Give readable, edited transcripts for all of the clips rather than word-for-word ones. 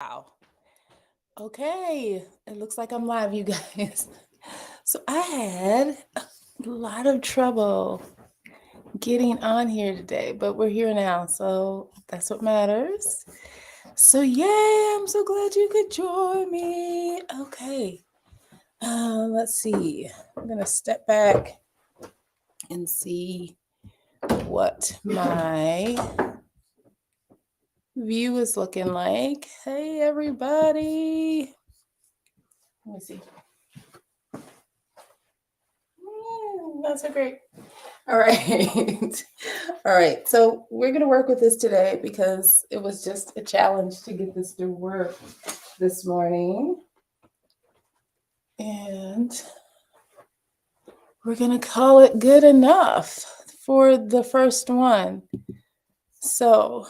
Wow. Okay, it looks like I'm live, you guys. So I had a lot of trouble getting on here today, but we're here now, so that's what matters. So yay, I'm so glad you could join me. Okay, let's see. I'm gonna step back and see what my view is looking like. Hey, everybody. Let me see. Not so great. All right. All right. So we're going to work with this today because it was just a challenge to get this to work this morning. And we're going to call it good enough for the first one. So,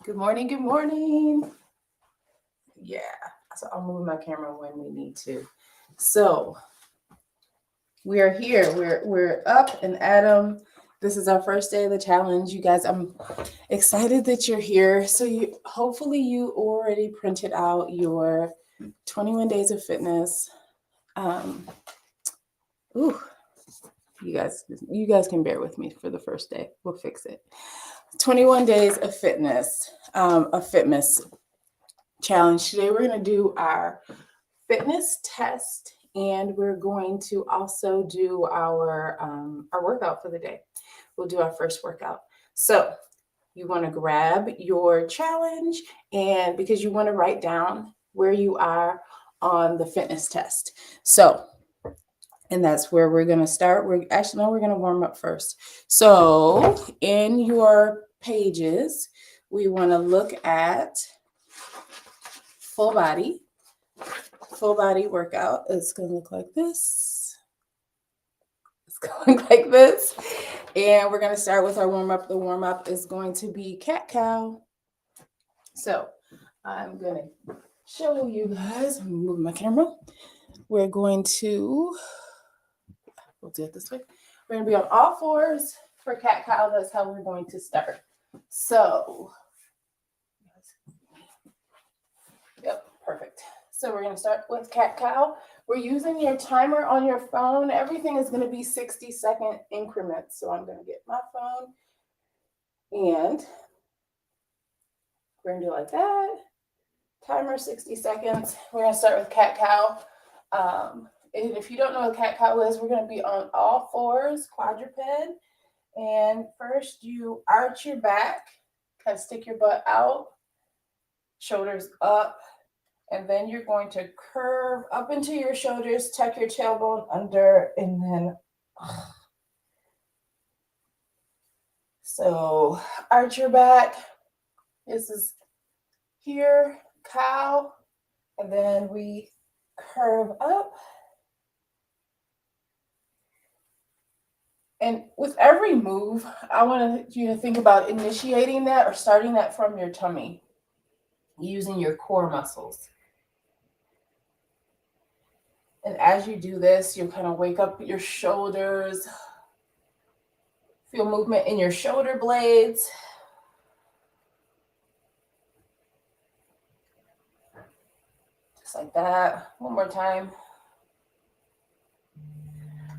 good morning. Good morning. Yeah. So I'll move my camera when we need to. So, we are here. We're up and Adam. This is our first day of the challenge. You guys, I'm excited that you're here. So hopefully you already printed out your 21 days of fitness. Ooh, you guys can bear with me for the first day. We'll fix it. 21 days of fitness, a fitness challenge. Today we're going to do our fitness test, and we're going to also do our workout for the day. We'll do our first workout. So you want to grab your challenge, and because you want to write down where you are on the fitness test. So, and that's where we're going to start. We're going to warm up first. So in your pages, we want to look at full body workout. It's going to look like this. It's going to look like this. And we're going to start with our warm-up. The warm-up is going to be cat-cow. So I'm going to show you guys. I'm move my camera. We're going to, we'll do it this way. We're going to be on all fours for cat-cow. That's how we're going to start. So, yep, perfect. So we're going to start with cat-cow. We're using your timer on your phone. Everything is going to be 60-second increments. So I'm going to get my phone and we're going to do it like that. Timer 60 seconds. We're going to start with cat-cow. And if you don't know what cat-cow is, we're going to be on all fours, quadruped. And first you arch your back, kind of stick your butt out, shoulders up. And then you're going to curve up into your shoulders, tuck your tailbone under, and then so arch your back. This is here, cow, and then we curve up. And with every move, I want you to think about initiating that or starting that from your tummy, using your core muscles. And as you do this, you'll kind of wake up your shoulders, feel movement in your shoulder blades. Just like that. One more time.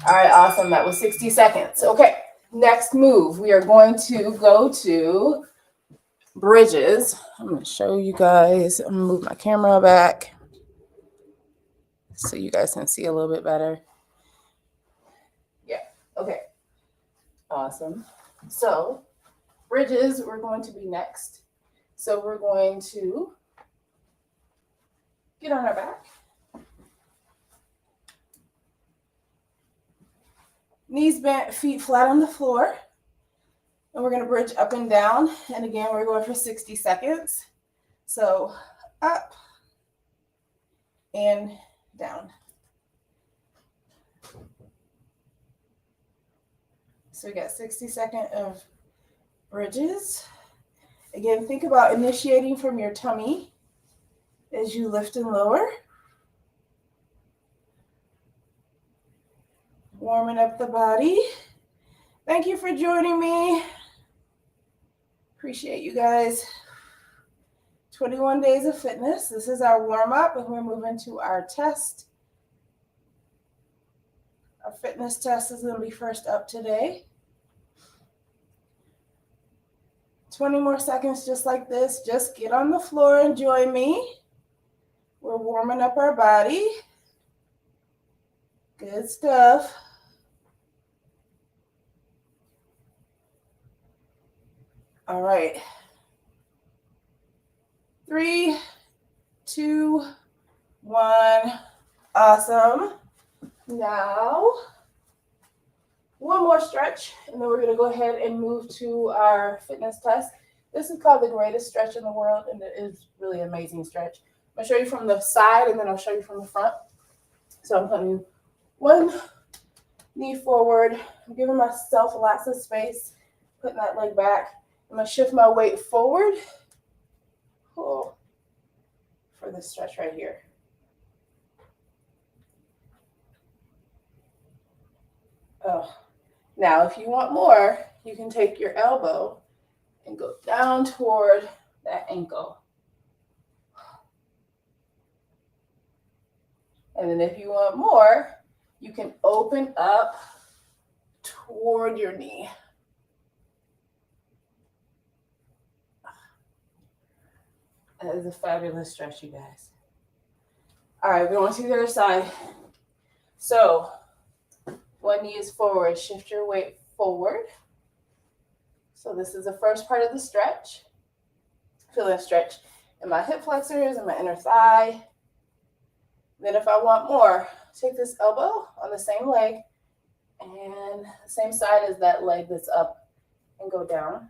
All right, awesome. That was 60 seconds. Okay, next move. We are going to go to bridges. I'm going to show you guys. I'm going to move my camera back so you guys can see a little bit better. Yeah, okay. Awesome. So bridges, we're going to be next. So we're going to get on our back. Knees bent, feet flat on the floor. And we're going to bridge up and down. And again, we're going for 60 seconds. So up and down. So we got 60 seconds of bridges. Again, think about initiating from your tummy as you lift and lower. Warming up the body. Thank you for joining me. Appreciate you guys. 21 days of fitness. This is our warm-up, and we're moving to our test. Our fitness test is going to be first up today. 20 more seconds just like this. Just get on the floor and join me. We're warming up our body. Good stuff. All right. 3, 2, 1. Awesome. Now, one more stretch, and then we're going to go ahead and move to our fitness test. This is called the greatest stretch in the world, and it is really an amazing stretch. I'll show you from the side, and then I'll show you from the front. So I'm putting one knee forward. I'm giving myself lots of space, putting that leg back. I'm going to shift my weight forward for this stretch right here. Oh. Now, if you want more, you can take your elbow and go down toward that ankle. And then if you want more, you can open up toward your knee. That is a fabulous stretch, you guys. All right, we're going to the other side. So one knee is forward. Shift your weight forward. So this is the first part of the stretch. Feel that stretch in my hip flexors and my inner thigh. Then if I want more, take this elbow on the same leg and the same side as that leg that's up and go down.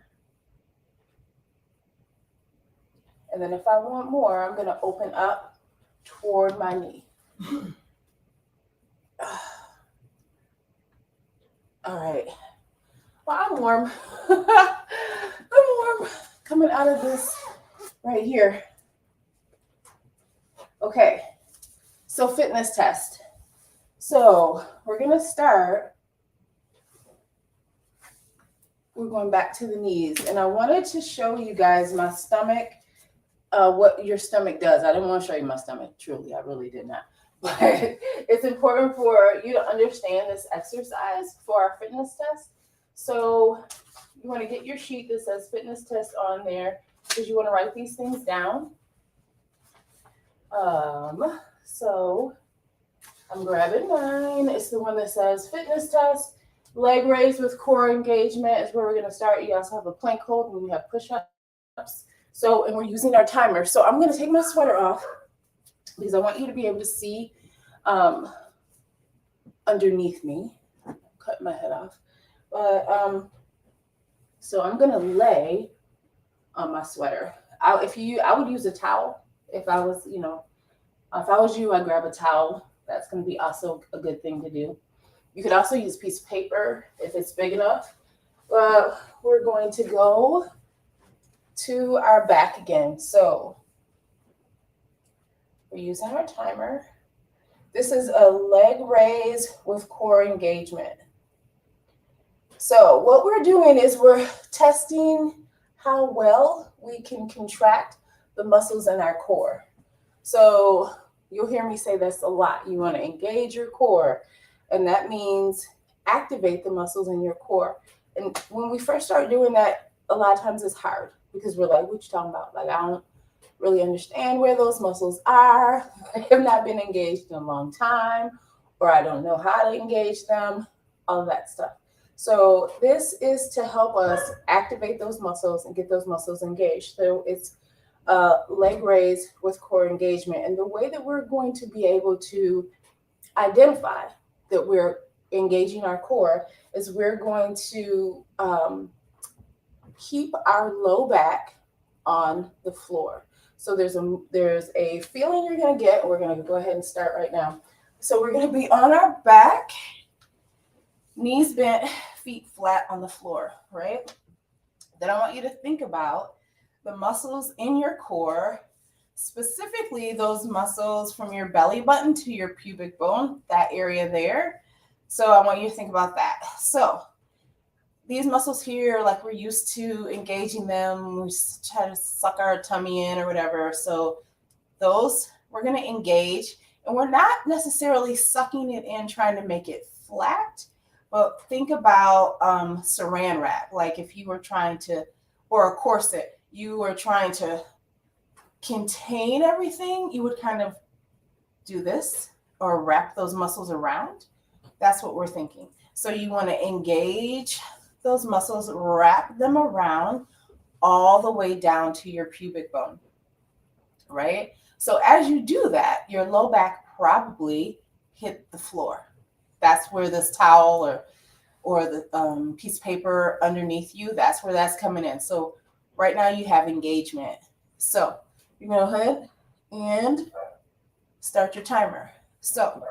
And then if I want more, I'm going to open up toward my knee. All right. Well, I'm warm. I'm warm coming out of this right here. Okay. So fitness test. So we're going to start. We're going back to the knees. And I wanted to show you guys my stomach, what your stomach does. I didn't want to show you my stomach. Truly, I really did not. But it's important for you to understand this exercise for our fitness test. So you want to get your sheet that says fitness test on there because you want to write these things down. So I'm grabbing mine. It's the one that says fitness test. Leg raise with core engagement is where we're going to start. You also have a plank hold and we have push-ups. So, and we're using our timer. So I'm going to take my sweater off because I want you to be able to see underneath me. Cut my head off. But so I'm going to lay on my sweater. I would use a towel if I was, if I was you, I'd grab a towel. That's going to be also a good thing to do. You could also use a piece of paper if it's big enough. We're going to go to our back again. So we're using our timer. This is a leg raise with core engagement. So what we're doing is we're testing how well we can contract the muscles in our core. So you'll hear me say this a lot. You want to engage your core, and that means activate the muscles in your core. And when we first start doing that, a lot of times it's hard because we're like, what you talking about? Like, I don't really understand where those muscles are. I have not been engaged in a long time, or I don't know how to engage them, all of that stuff. So this is to help us activate those muscles and get those muscles engaged. So it's leg raise with core engagement. And the way that we're going to be able to identify that we're engaging our core is we're going to keep our low back on the floor. So there's a feeling you're going to get. We're going to go ahead and start right now. So we're going to be on our back, knees bent, feet flat on the floor, right? Then I want you to think about the muscles in your core, specifically those muscles from your belly button to your pubic bone, that area there. So I want you to think about that. So these muscles here, like we're used to engaging them. We try to suck our tummy in or whatever. So those we're going to engage, and we're not necessarily sucking it in trying to make it flat, but think about saran wrap. Like if you were trying to, or a corset, you were trying to contain everything, you would kind of do this or wrap those muscles around. That's what we're thinking. So you want to engage those muscles, wrap them around all the way down to your pubic bone, right? So as you do that, your low back probably hit the floor. That's where this towel or the piece of paper underneath you, that's where that's coming in. So right now you have engagement. So you go ahead and start your timer. So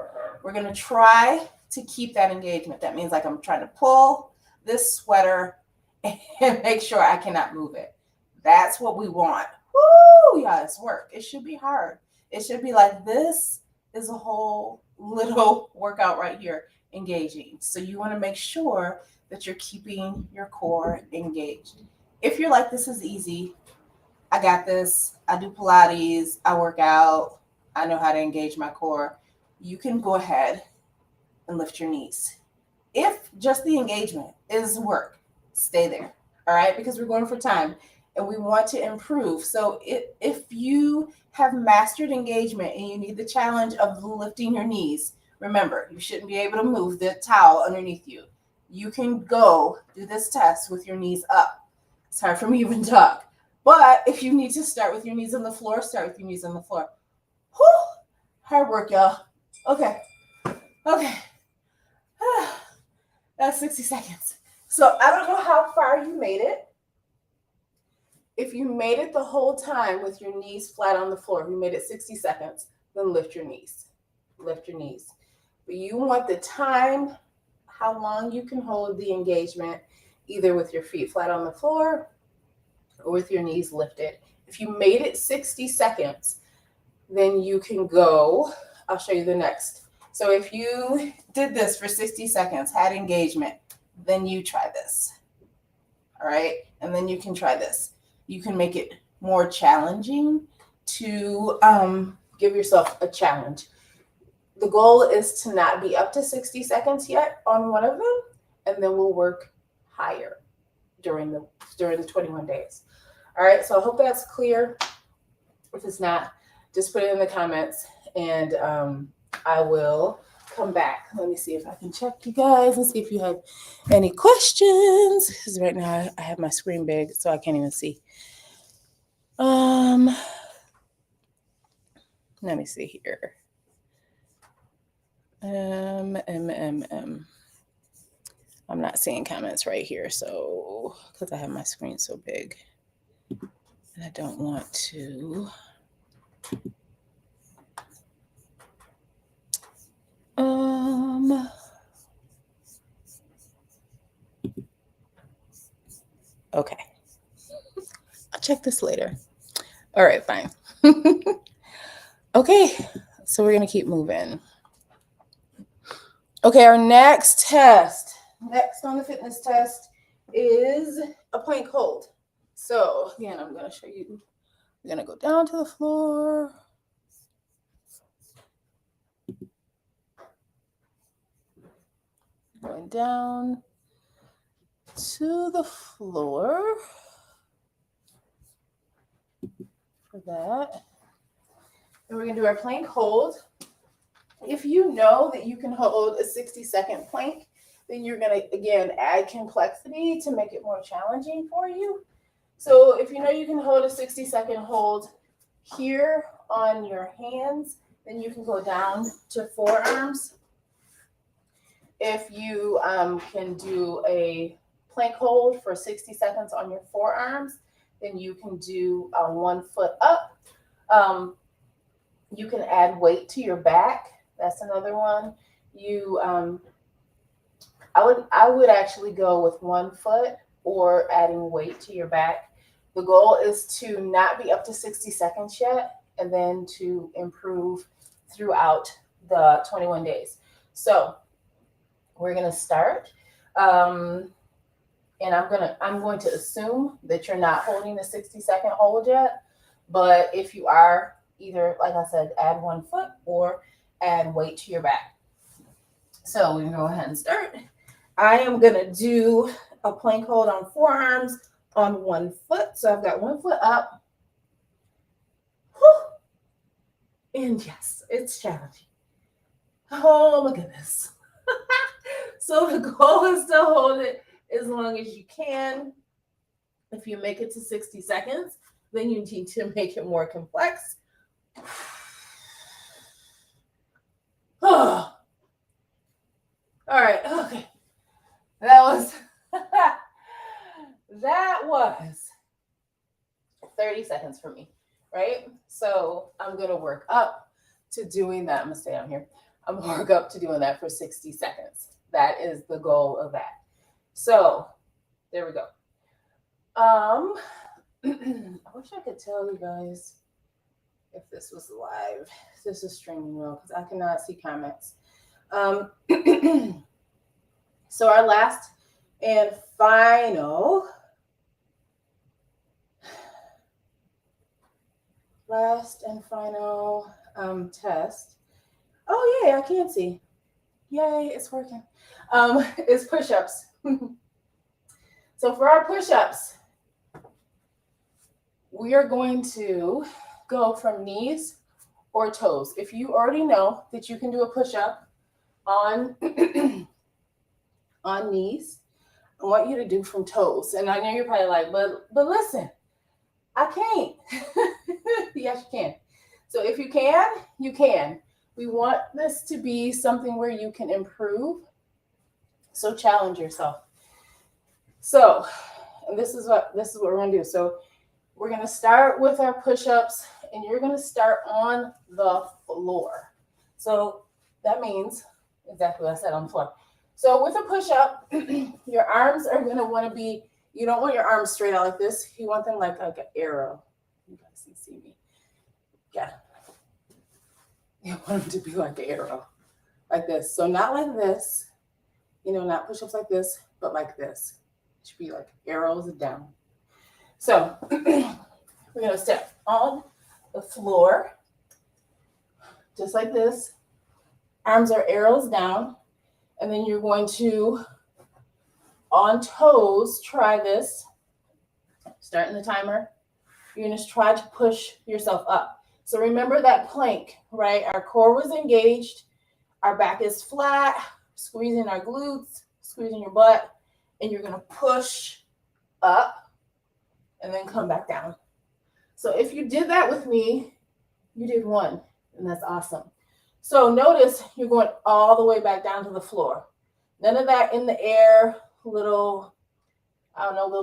we're going to try to keep that engagement. That means like I'm trying to pull this sweater and make sure I cannot move it. That's what we want. Woo, yeah, it's work. It should be hard. It should be like this is a whole little workout right here, engaging. So you want to make sure that you're keeping your core engaged. If you're like, this is easy, I got this, I do Pilates, I work out, I know how to engage my core, you can go ahead and lift your knees. If just the engagement is work, stay there, all right? Because we're going for time and we want to improve. So if you have mastered engagement and you need the challenge of lifting your knees, remember, you shouldn't be able to move the towel underneath you. You can go do this test with your knees up. It's hard for me to even talk. But if you need to start with your knees on the floor, start with your knees on the floor. Whew, hard work, y'all. Okay. That's 60 seconds. So I don't know how far you made it. If you made it the whole time with your knees flat on the floor, if you made it 60 seconds, then lift your knees. Lift your knees. But you want the time, how long you can hold the engagement, either with your feet flat on the floor or with your knees lifted. If you made it 60 seconds, then you can go, I'll show you the next. So if you did this for 60 seconds, had engagement, then you try this. All right. And then you can try this. You can make it more challenging to give yourself a challenge. The goal is to not be up to 60 seconds yet on one of them, and then we'll work higher during the 21 days. All right. So I hope that's clear. If it's not, just put it in the comments and I will come back. Let me see if I can check you guys and see if you have any questions. Because right now I have my screen big, so I can't even see. Let me see here. I'm not seeing comments right here, so because I have my screen so big. And I don't want to. Okay. I'll check this later. All right, fine. Okay, so we're gonna keep moving. Okay, our next test, next on the fitness test is a plank hold. So again, I'm gonna show you. We're gonna go down to the floor. Going down to the floor for that. And we're gonna do our plank hold. If you know that you can hold a 60-second plank, then you're gonna, again, add complexity to make it more challenging for you. So if you know you can hold a 60-second hold here on your hands, then you can go down to forearms. If you can do a plank hold for 60 seconds on your forearms, then you can do 1 foot up. You can add weight to your back. That's another one. I would actually go with 1 foot or adding weight to your back. The goal is to not be up to 60 seconds yet, and then to improve throughout the 21 days. So we're going to start. And I'm going to assume that you're not holding the 60-second hold yet. But if you are, either, like I said, add 1 foot or add weight to your back. So we can go ahead and start. I am going to do a plank hold on forearms on 1 foot. So I've got 1 foot up. Whew. And yes, it's challenging. Oh my goodness. So the goal is to hold it as long as you can. If you make it to 60 seconds, then you need to make it more complex. Oh. All right, okay. That was 30 seconds for me, right? So I'm gonna work up to doing that. I'm gonna stay down here. I'm gonna work up to doing that for 60 seconds. That is the goal of that. So there we go. I wish I could tell you guys if this was live. If this is streaming well, because I cannot see comments. So our last and final test. Oh yay, I can see. Yay, it's working. Is push-ups. So for our push-ups, we are going to go from knees or toes. If you already know that you can do a push-up on on knees, I want you to do from toes. And I know you're probably like, but listen, I can't. Yes, you can. So if you can, you can. We want this to be something where you can improve. So challenge yourself. So, and this is what we're gonna do. So we're gonna start with our push-ups, and you're gonna start on the floor. So that means exactly what I said, on the floor. So with a push-up, your arms are gonna want to be. You don't want your arms straight out like this. You want them like an arrow. You guys can see me. Yeah. You want them to be like an arrow, like this. So not like this. Not push-ups like this, but like this. It should be like arrows down. So we're gonna step on the floor, just like this. Arms are arrows down, and then you're going to, on toes, try this. Starting the timer. You're gonna try to push yourself up. So remember that plank, right? Our core was engaged, our back is flat, squeezing our glutes, squeezing your butt, and you're gonna push up and then come back down. So if you did that with me, you did one, and that's awesome. So notice you're going all the way back down to the floor. None of that in the air, little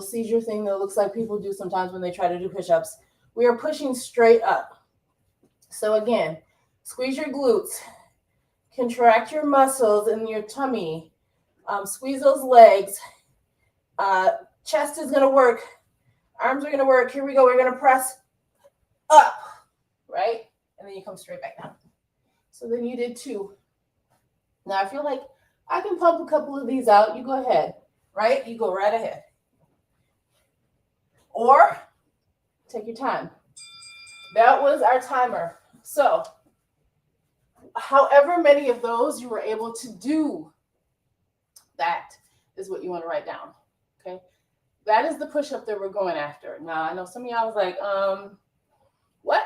seizure thing that looks like people do sometimes when they try to do push-ups. We are pushing straight up. So again, squeeze your glutes, contract your muscles in your tummy, squeeze those legs. Chest is gonna work, arms are gonna work. Here we go, we're gonna press up, right? And then you come straight back down. So then you did 2. Now I feel like I can pump a couple of these out. You go ahead, right? You go right ahead. Or take your time. That was our timer. So however many of those you were able to do, that is what you want to write down, okay? That is the push-up that we're going after. Now, I know some of y'all was like, what?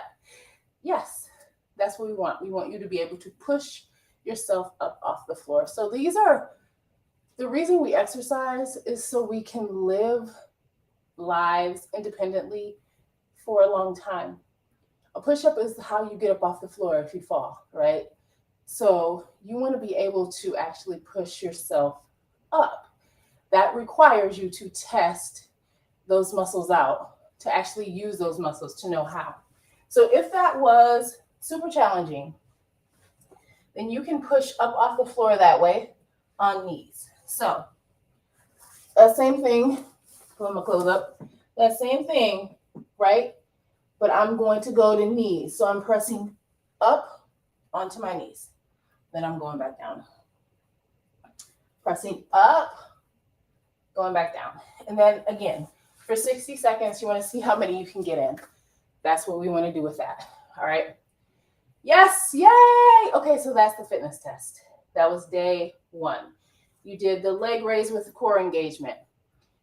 Yes, that's what we want. We want you to be able to push yourself up off the floor. So these are, the reason we exercise is so we can live lives independently for a long time. A push-up is how you get up off the floor if you fall, right? So you want to be able to actually push yourself up. That requires you to test those muscles out, to actually use those muscles to know how. So if that was super challenging, then you can push up off the floor that way on knees. So that same thing, pull my clothes up, that same thing, right? But I'm going to go to knees. So I'm pressing up onto my knees. Then I'm going back down. Pressing up going back down. And then again, for 60 seconds, you want to see how many you can get in. That's what we want to do with that. All right. Yes, yay. Okay, so that's the fitness test. That was day 1. You did the leg raise with the core engagement.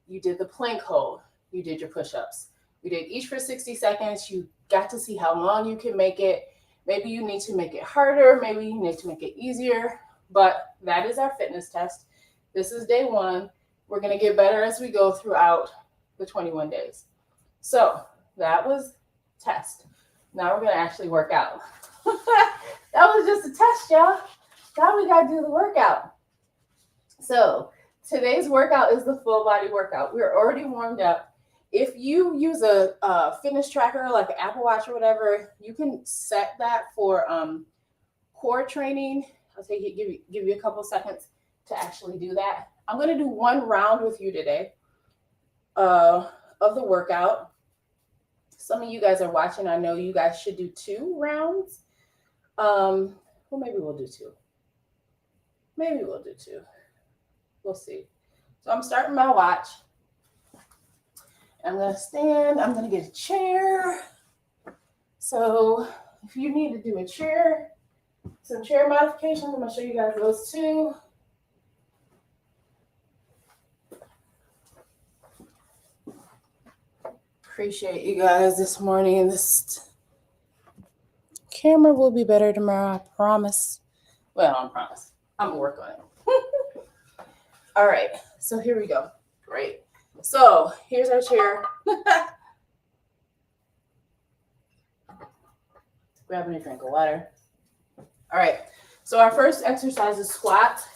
You did the plank hold. You did your push-ups. We did each for 60 seconds. You got to see how long you can make it. Maybe you need to make it harder. Maybe you need to make it easier. But that is our fitness test. This is day 1. We're going to get better as we go throughout the 21 days. So that was test. Now we're going to actually work out. That was just a test, y'all. Now we got to do the workout. So today's workout is the full body workout. We're already warmed up. If you use a fitness tracker like an Apple Watch or whatever, you can set that for core training. I'll give you a couple seconds to actually do that. I'm going to do 1 round with you today of the workout. Some of you guys are watching. I know you guys should do 2 rounds. Well, maybe we'll do 2. Maybe we'll do 2. We'll see. So I'm starting my watch. I'm going to stand. I'm going to get a chair. So if you need to do a chair, some chair modifications, I'm going to show you guys those too. Appreciate you guys this morning. This camera will be better tomorrow, I promise. Well, I don't promise. I'm going to work on it. All right. So here we go. Great. So here's our chair. Grabbing a drink of water. All right. So our first exercise is squats.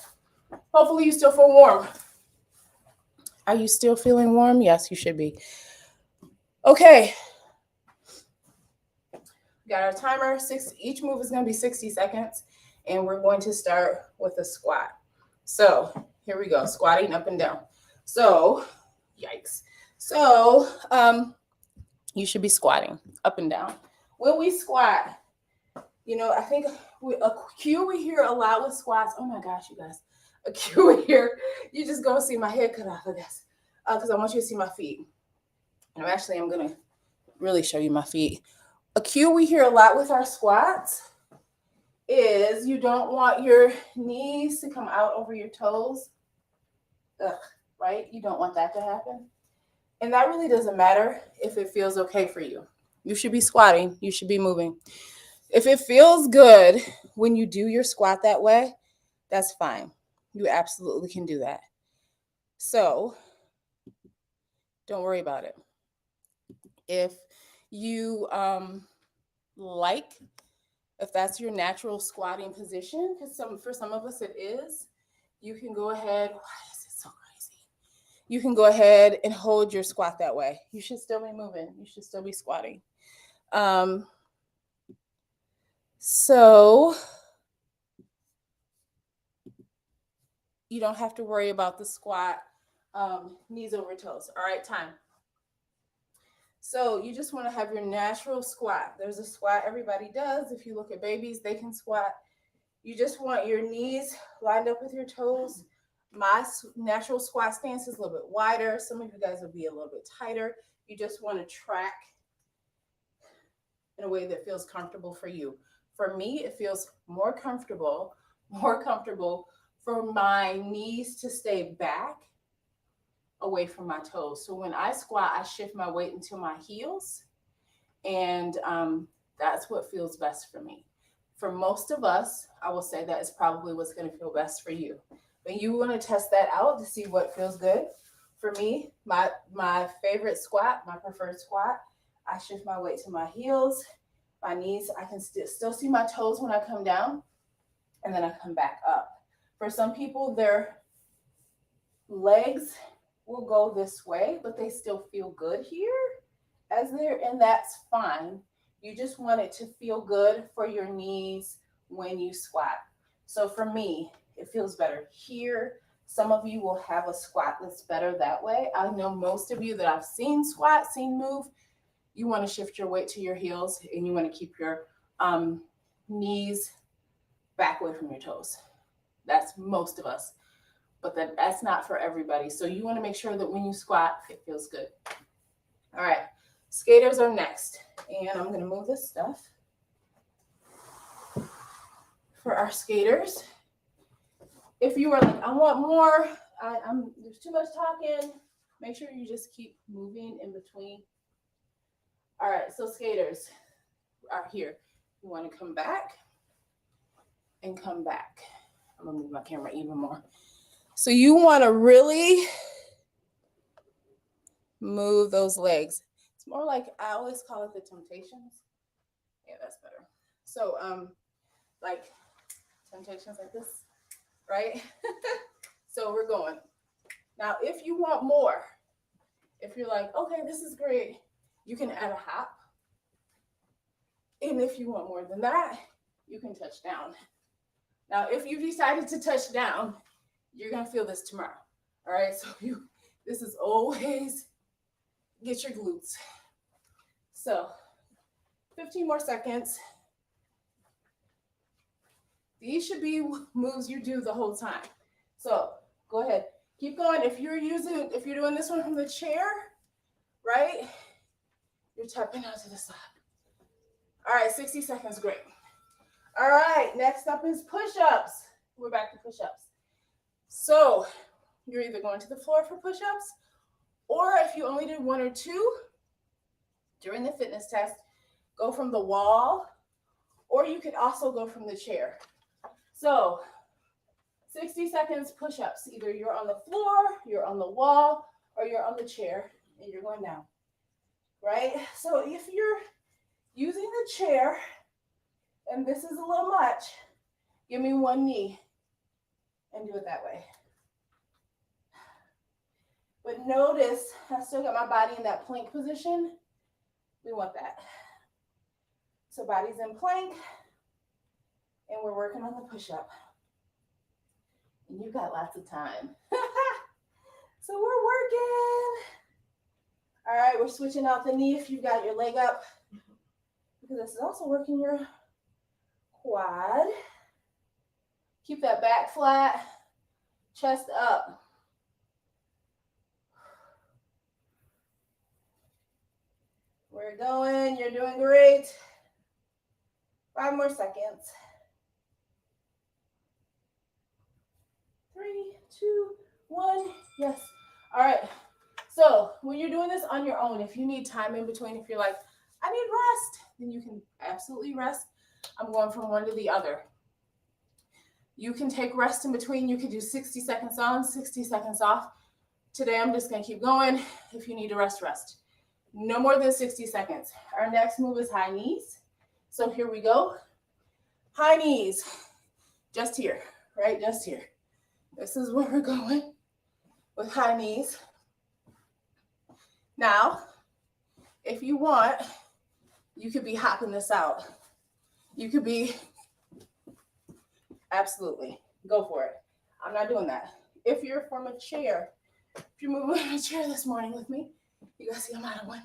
Hopefully you still feel warm. Are you still feeling warm? Yes, you should be. Okay. Got our timer. Each move is going to be 60 seconds. And we're going to start with a squat. So here we go. Squatting up and down. So, yikes. So you should be squatting up and down. When we squat, you know, I think a cue we hear a lot with squats. Oh my gosh, you guys. A cue we hear. You just go see my head cut off, I guess. Because I want you to see my feet. And I'm going to really show you my feet. A cue we hear a lot with our squats is you don't want your knees to come out over your toes. Right? You don't want that to happen. And that really doesn't matter if it feels okay for you. You should be squatting. You should be moving. If it feels good when you do your squat that way, that's fine. You absolutely can do that. So don't worry about it. If you if that's your natural squatting position, because for some of us it is, you can go ahead. Why is it so crazy? You can go ahead and hold your squat that way. You should still be moving. You should still be squatting. So you don't have to worry about the squat, knees over toes. All right, time. So you just want to have your natural squat. There's a squat everybody does. If you look at babies, they can squat. You just want your knees lined up with your toes. My natural squat stance is a little bit wider. Some of you guys will be a little bit tighter. You just want to track in a way that feels comfortable for you. For me, it feels more comfortable for my knees to stay back away from my toes. So when I squat, I shift my weight into my heels, and that's what feels best for me. For most of us, I will say that is probably what's going to feel best for you. But you want to test that out to see what feels good. For me, my favorite squat, my preferred squat, I shift my weight to my heels, my knees. I can still see my toes when I come down, and then I come back up. For some people, their legs will go this way, but they still feel good here and that's fine. You just want it to feel good for your knees when you squat. So for me, it feels better here. Some of you will have a squat that's better that way. I know most of you that I've seen move, you want to shift your weight to your heels and you want to keep your knees back away from your toes. That's most of us. but that's not for everybody. So you want to make sure that when you squat, it feels good. All right, skaters are next. And I'm going to move this stuff for our skaters. If you are like, I want more, there's too much talking, make sure you just keep moving in between. All right, so skaters are here. You want to come back and come back. I'm going to move my camera even more. So you want to really move those legs. It's more like, I always call it the temptations. Yeah, that's better. So like temptations like this, right? So we're going. Now, if you want more, if you're like, okay, this is great, you can add a hop. And if you want more than that, you can touch down. Now, if you decided to touch down, you're going to feel this tomorrow. All right, so this is always get your glutes. So 15 more seconds. These should be moves you do the whole time. So go ahead, keep going. If you're doing this one from the chair, right? You're tapping out to the side. All right, 60 seconds, great. All right, next up is push-ups. We're back to push-ups. So you're either going to the floor for push-ups, or if you only did 1 or 2 during the fitness test, go from the wall, or you could also go from the chair. So 60 seconds push-ups. Either you're on the floor, you're on the wall, or you're on the chair, and you're going down, right? So if you're using the chair, and this is a little much, give me one knee and do it that way. But notice, I still got my body in that plank position. We want that. So body's in plank, and we're working on the push-up. And you've got lots of time. So we're working. All right, we're switching out the knee if you've got your leg up, because this is also working your quad. Keep that back flat, chest up. We're going, you're doing great. 5 more seconds. 3, 2, 1, yes. All right, so when you're doing this on your own, if you need time in between, if you're like, I need rest, then you can absolutely rest. I'm going from one to the other. You can take rest in between. You could do 60 seconds on, 60 seconds off. Today, I'm just gonna keep going. If you need to rest, rest. No more than 60 seconds. Our next move is high knees. So here we go. High knees, just here, right? Just here. This is where we're going with high knees. Now, if you want, you could be hopping this out. You could be, absolutely, go for it. I'm not doing that. If you're from a chair, if you're moving in a chair this morning with me, you guys see I'm out of one.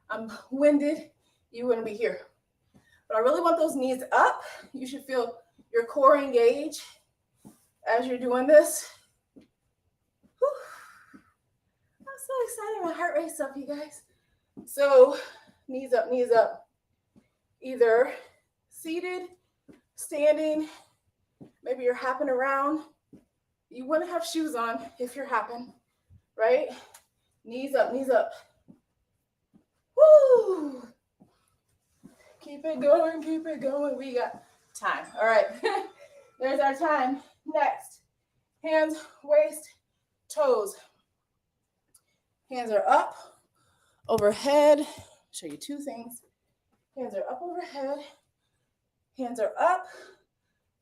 I'm winded, you wouldn't be here. But I really want those knees up. You should feel your core engage as you're doing this. Whew. I'm so excited, my heart rate's up, you guys. So knees up, knees up. Either seated, standing, maybe you're hopping around. You wouldn't have shoes on if you're hopping, right? Knees up, knees up. Woo! Keep it going, keep it going. We got time. All right, there's our time. Next, hands, waist, toes. Hands are up, overhead. Show you 2 things. Hands are up overhead. Hands are up,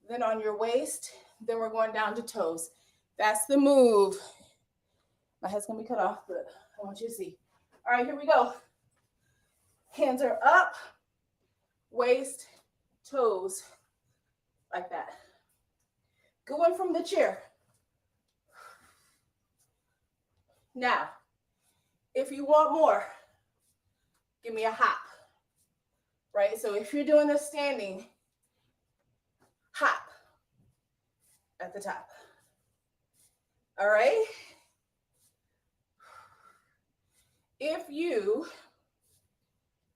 then on your waist. Then we're going down to toes. That's the move. My head's gonna be cut off, but I want you to see. All right, here we go. Hands are up, waist, toes, like that. Going from the chair. Now, if you want more, give me a hop, right? So if you're doing this standing, hop at the top. All right. If you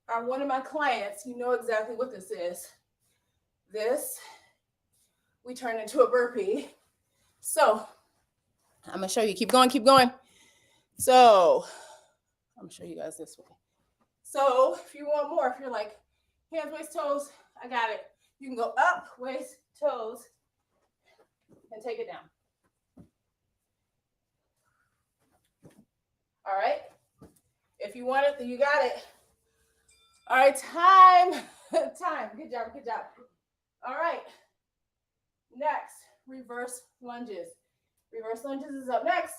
are one of my clients, you know exactly what this is. This, we turn into a burpee. So I'm gonna show you, keep going, keep going. So I'm gonna show you guys this way. So if you want more, if you're like hands, waist, toes, I got it. You can go up, waist, toes, and take it down. All right. If you want it, then you got it. All right, time. Time. Good job, good job. All right. Next, reverse lunges. Reverse lunges is up next.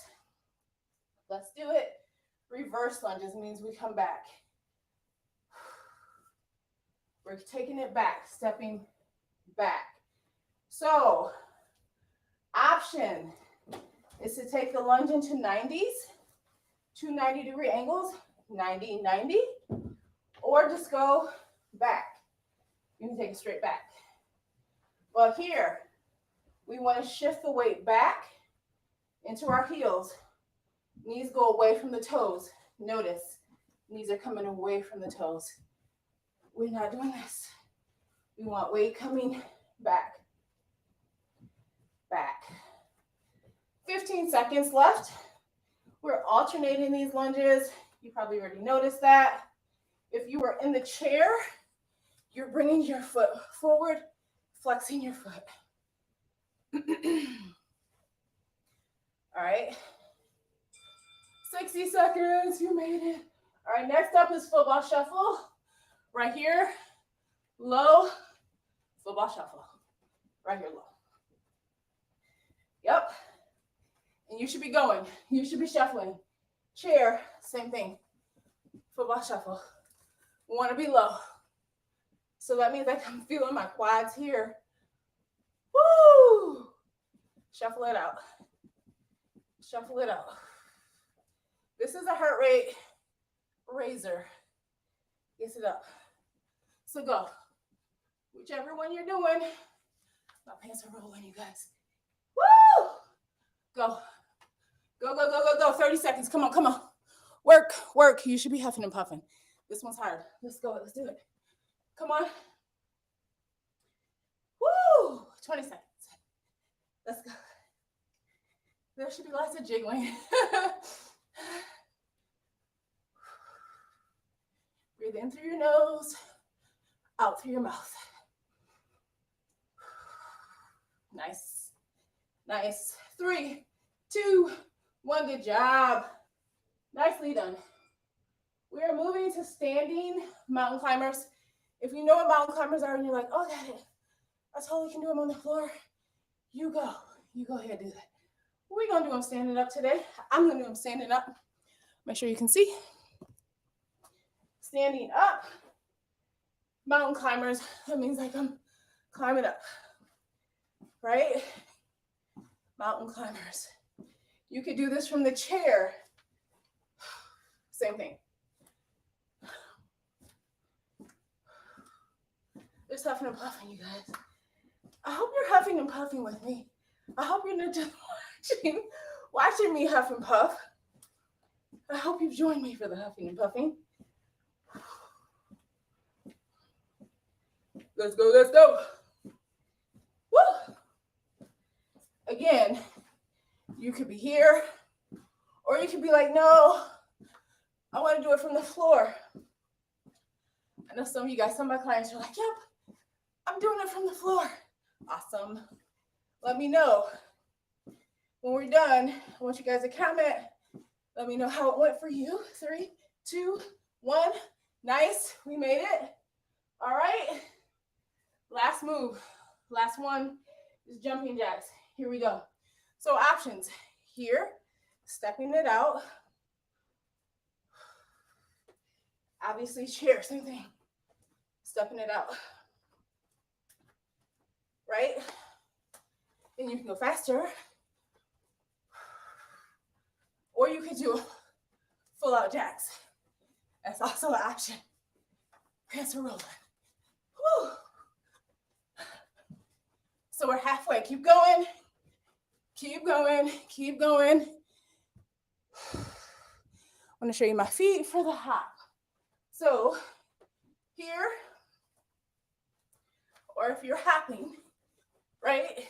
Let's do it. Reverse lunges means we come back. We're taking it back, stepping back. So, option is to take the lunge into 90s, two 90-degree angles, 90, 90, or just go back. You can take it straight back. But here, we want to shift the weight back into our heels. Knees go away from the toes. Notice, knees are coming away from the toes. We're not doing this. We want weight coming back. Back. 15 seconds left. We're alternating these lunges. You probably already noticed that. If you are in the chair, you're bringing your foot forward, flexing your foot. All right. 60 seconds, you made it. All right, next up is football shuffle. Right here, low, football shuffle. Right here, low. Yep. And you should be going. You should be shuffling. Chair, same thing. Football shuffle. We want to be low. So that means I'm feeling my quads here. Woo! Shuffle it out. Shuffle it out. This is a heart rate raiser. Gets it up. So go. Whichever one you're doing. My pants are rolling, you guys. Woo! Go. Go, go, go, go, go. 30 seconds. Come on, come on. Work, work. You should be huffing and puffing. This one's hard. Let's go. Let's do it. Come on. Woo! 20 seconds. Let's go. There should be lots of jiggling. Breathe in through your nose, out through your mouth. Nice. Nice. 3, 2, 1. Good job. Nicely done. We are moving to standing mountain climbers. If you know what mountain climbers are and you're like, oh, got it. I totally can do them on the floor. You go. You go ahead and do that. We're going to do them standing up today. I'm going to do them standing up. Make sure you can see. Standing up. Mountain climbers. That means like I'm climbing up. Right? Mountain climbers. You could do this from the chair. Same thing. Just huffing and puffing, you guys. I hope you're huffing and puffing with me. I hope you're not just watching me huff and puff. I hope you've joined me for the huffing and puffing. Let's go, let's go. Woo! Again, you could be here, or you could be like, no, I want to do it from the floor. I know some of you guys, some of my clients are like, yep, I'm doing it from the floor. Awesome. Let me know. When we're done, I want you guys to comment. Let me know how it went for you. 3, 2, 1. Nice. We made it. All right. Last move. Last one is jumping jacks. Here we go. So options. Here, stepping it out. Obviously, chair, same thing. Stepping it out. Right? And you can go faster. Or you could do full out jacks. That's also an option. Pants are rolling. Woo. So we're halfway. Keep going. Keep going, keep going. I'm gonna show you my feet for the hop. So here, or if you're hopping, right?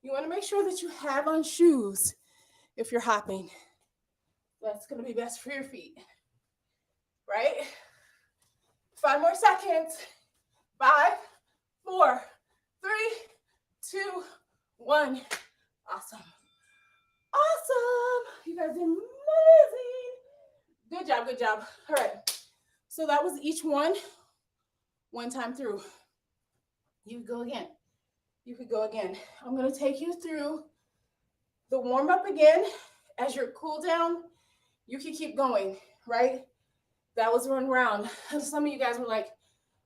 You wanna make sure that you have on shoes if you're hopping. That's gonna be best for your feet, right? 5 more seconds. 5, 4, 3, 2, 1. Awesome. Awesome. You guys did amazing. Good job, good job. All right. So that was each one time through. You could go again. You could go again. I'm going to take you through the warm up again. As your cool down, you can keep going, right? That was 1 round. Some of you guys were like,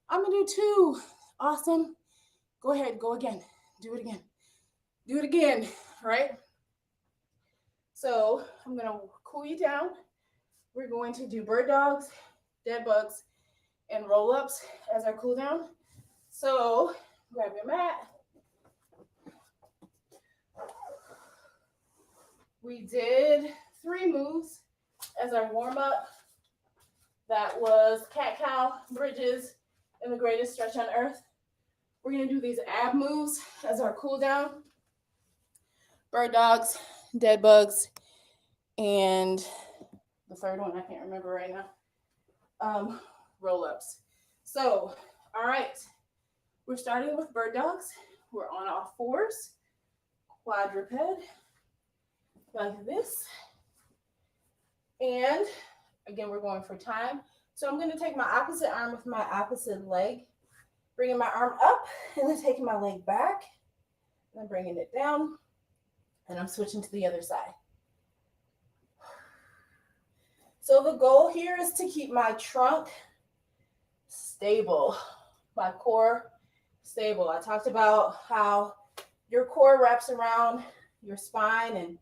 I'm going to do 2. Awesome. Go ahead, go again. Do it again. Do it again, right? So I'm going to cool you down. We're going to do bird dogs, dead bugs, and roll-ups as our cool down. So grab your mat. We did 3 moves as our warm-up. That was cat-cow, bridges, and the greatest stretch on earth. We're going to do these ab moves as our cool down. Bird dogs, dead bugs, and the third one I can't remember right now. Roll-ups. So, all right. We're starting with bird dogs. We're on all 4s. Quadruped. Like this. And again, we're going for time. So I'm going to take my opposite arm with my opposite leg, bringing my arm up, and then taking my leg back, and then bringing it down, and I'm switching to the other side. So the goal here is to keep my trunk stable, my core stable. I talked about how your core wraps around your spine and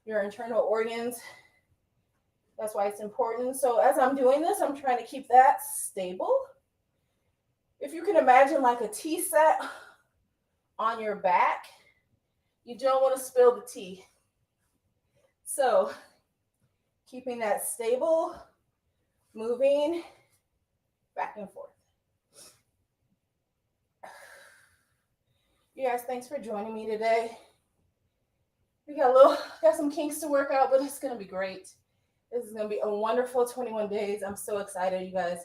your internal organs. That's why it's important. So as I'm doing this, I'm trying to keep that stable. If you can imagine like a tea set on your back, you don't want to spill the tea. So keeping that stable, moving back and forth. You guys, thanks for joining me today. We got some kinks to work out, but it's going to be great. This is going to be a wonderful 21 days. I'm so excited, you guys.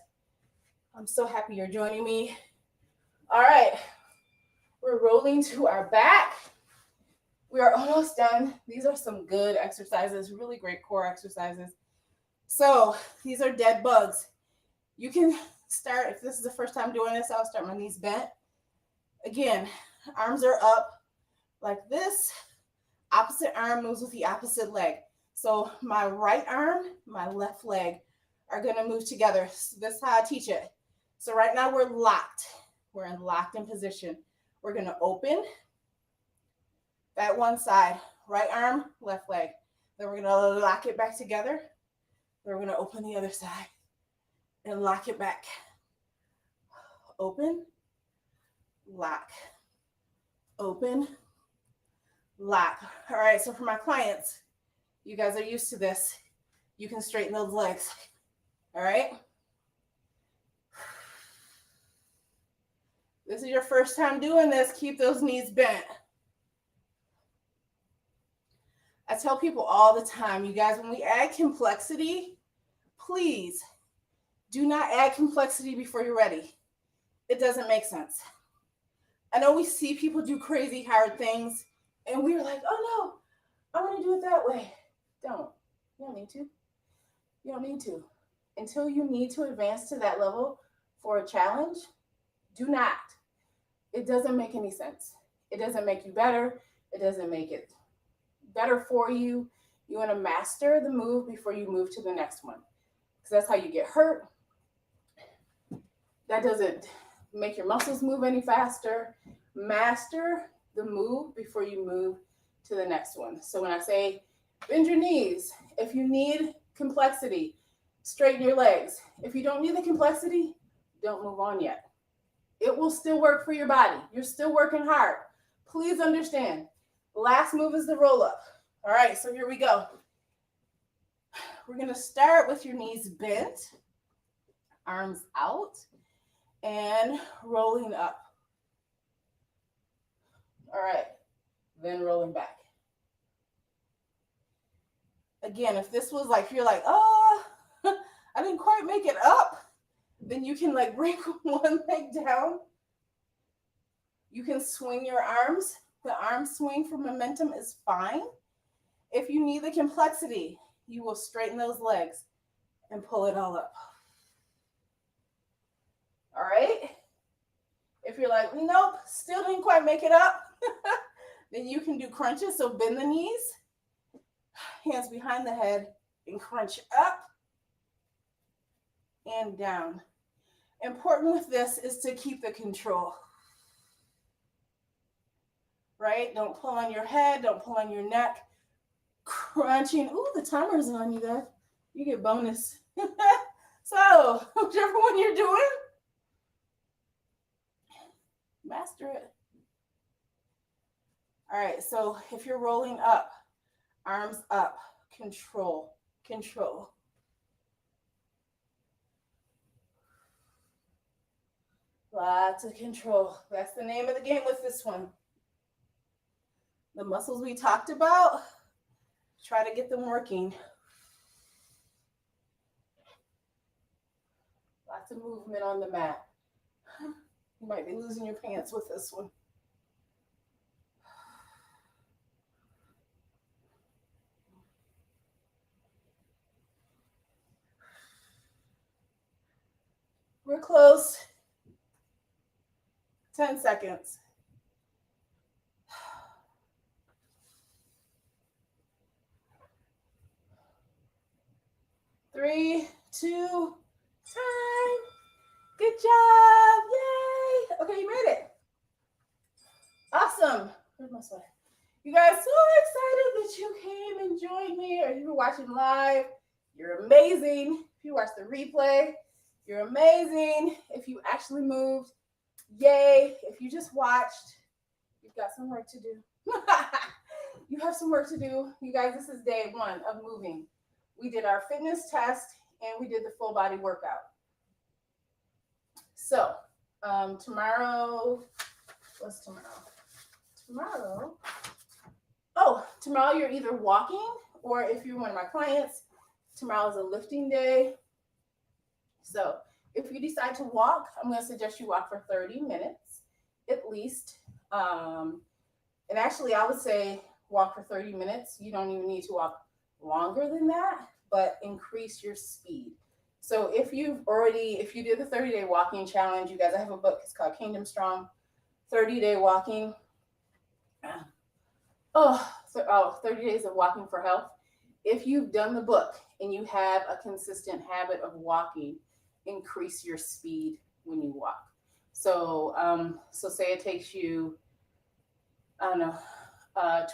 I'm so happy you're joining me. All right. We're rolling to our back. We are almost done. These are some good exercises, really great core exercises. So these are dead bugs. You can start, if this is the first time doing this, I'll start my knees bent. Again, arms are up like this. Opposite arm moves with the opposite leg. So my right arm, my left leg are going to move together. So this is how I teach it. So right now we're locked. We're locked in position. We're going to open that one side, right arm, left leg. Then we're going to lock it back together. Then we're going to open the other side and lock it back. Open, lock, open, lock. All right, so for my clients, you guys are used to this. You can straighten those legs. All right? This is your first time doing this. Keep those knees bent. I tell people all the time, you guys, when we add complexity, please do not add complexity before you're ready. It doesn't make sense. I know we see people do crazy hard things, and we're like, oh no, I want to do it that way. Don't. You don't need to. You don't need to. Until you need to advance to that level for a challenge, do not. It doesn't make any sense. It doesn't make you better. It doesn't make it better for you. You want to master the move before you move to the next one. Because that's how you get hurt. That doesn't make your muscles move any faster. Master the move before you move to the next one. So when I say bend your knees, if you need complexity, straighten your legs. If you don't need the complexity, don't move on yet. It will still work for your body. You're still working hard. Please understand, Last move is the roll up. All right, so here we go. We're going to start with your knees bent, arms out, and rolling up. All right, then rolling back. Again, if this was like, you're like, oh, I didn't quite make it up, then you can like bring one leg down. You can swing your arms. The arm swing for momentum is fine. If you need the complexity, you will straighten those legs and pull it all up. All right? If you're like, nope, still didn't quite make it up, then you can do crunches. So bend the knees, hands behind the head, and crunch up and down. Important with this is to keep the control. Right? Don't pull on your head, don't pull on your neck. Crunching. Ooh, the timer's on, you guys. You get bonus. So, whichever one you're doing, master it. All right, so if you're rolling up, arms up, control, control. Lots of control. That's the name of the game with this one. The muscles we talked about, try to get them working. Lots of movement on the mat. You might be losing your pants with this one. We're close. 10 seconds. Three, two, time. Good job. Yay. Okay, you made it. Awesome. Where's my sweater? You guys, so excited that you came and joined me, or you were watching live. You're amazing. If you watch the replay, you're amazing. If you actually moved, yay. If you just watched, you've got some work to do. You have some work to do. You guys, this is day one of moving. We did our fitness test and we did the full body workout. So tomorrow, what's tomorrow? Tomorrow you're either walking, or if you're one of my clients, tomorrow is a lifting day. So if you decide to walk, I'm going to suggest you walk for 30 minutes at least. And actually, I would say walk for 30 minutes. You don't even need to walk longer than that, but increase your speed. So if you did the 30-day walking challenge, you guys, I have a book. It's called Kingdom Strong, 30-day walking. 30 days of walking for health. If you've done the book and you have a consistent habit of walking, increase your speed when you walk. So say it takes you, I don't know, it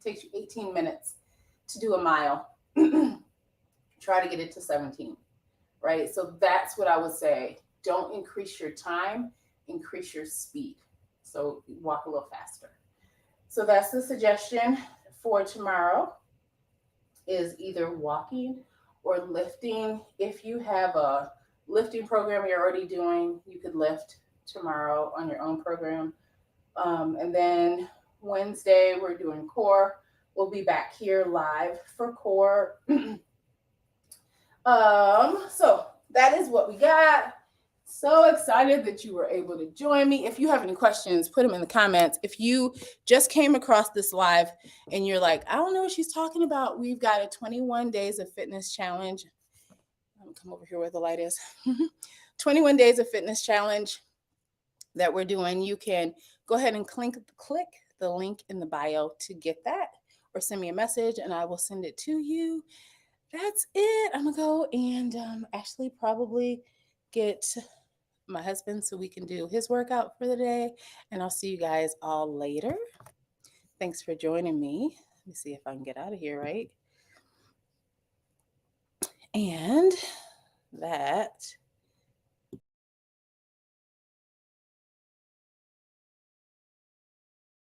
takes you 18 minutes to do a mile. Try to get it to 17, right? So that's what I would say. Don't increase your time, increase your speed. So walk a little faster. So that's the suggestion for tomorrow, is either walking or lifting. If you have a lifting program you're already doing, you could lift tomorrow on your own program. And then Wednesday, we're doing core. We'll be back here live for core. So that is what we got. So excited that you were able to join me. If you have any questions, put them in the comments. If you just came across this live and you're like, I don't know what she's talking about, we've got a 21 Days of Fitness challenge. I'm gonna come over here where the light is. 21 Days of Fitness challenge that we're doing. You can go ahead and click the link in the bio to get that, or send me a message and I will send it to you. That's it. I'm gonna go and actually probably get my husband so we can do his workout for the day, and I'll see you guys all later. Thanks for joining me. Let me see if I can get out of here, right? And that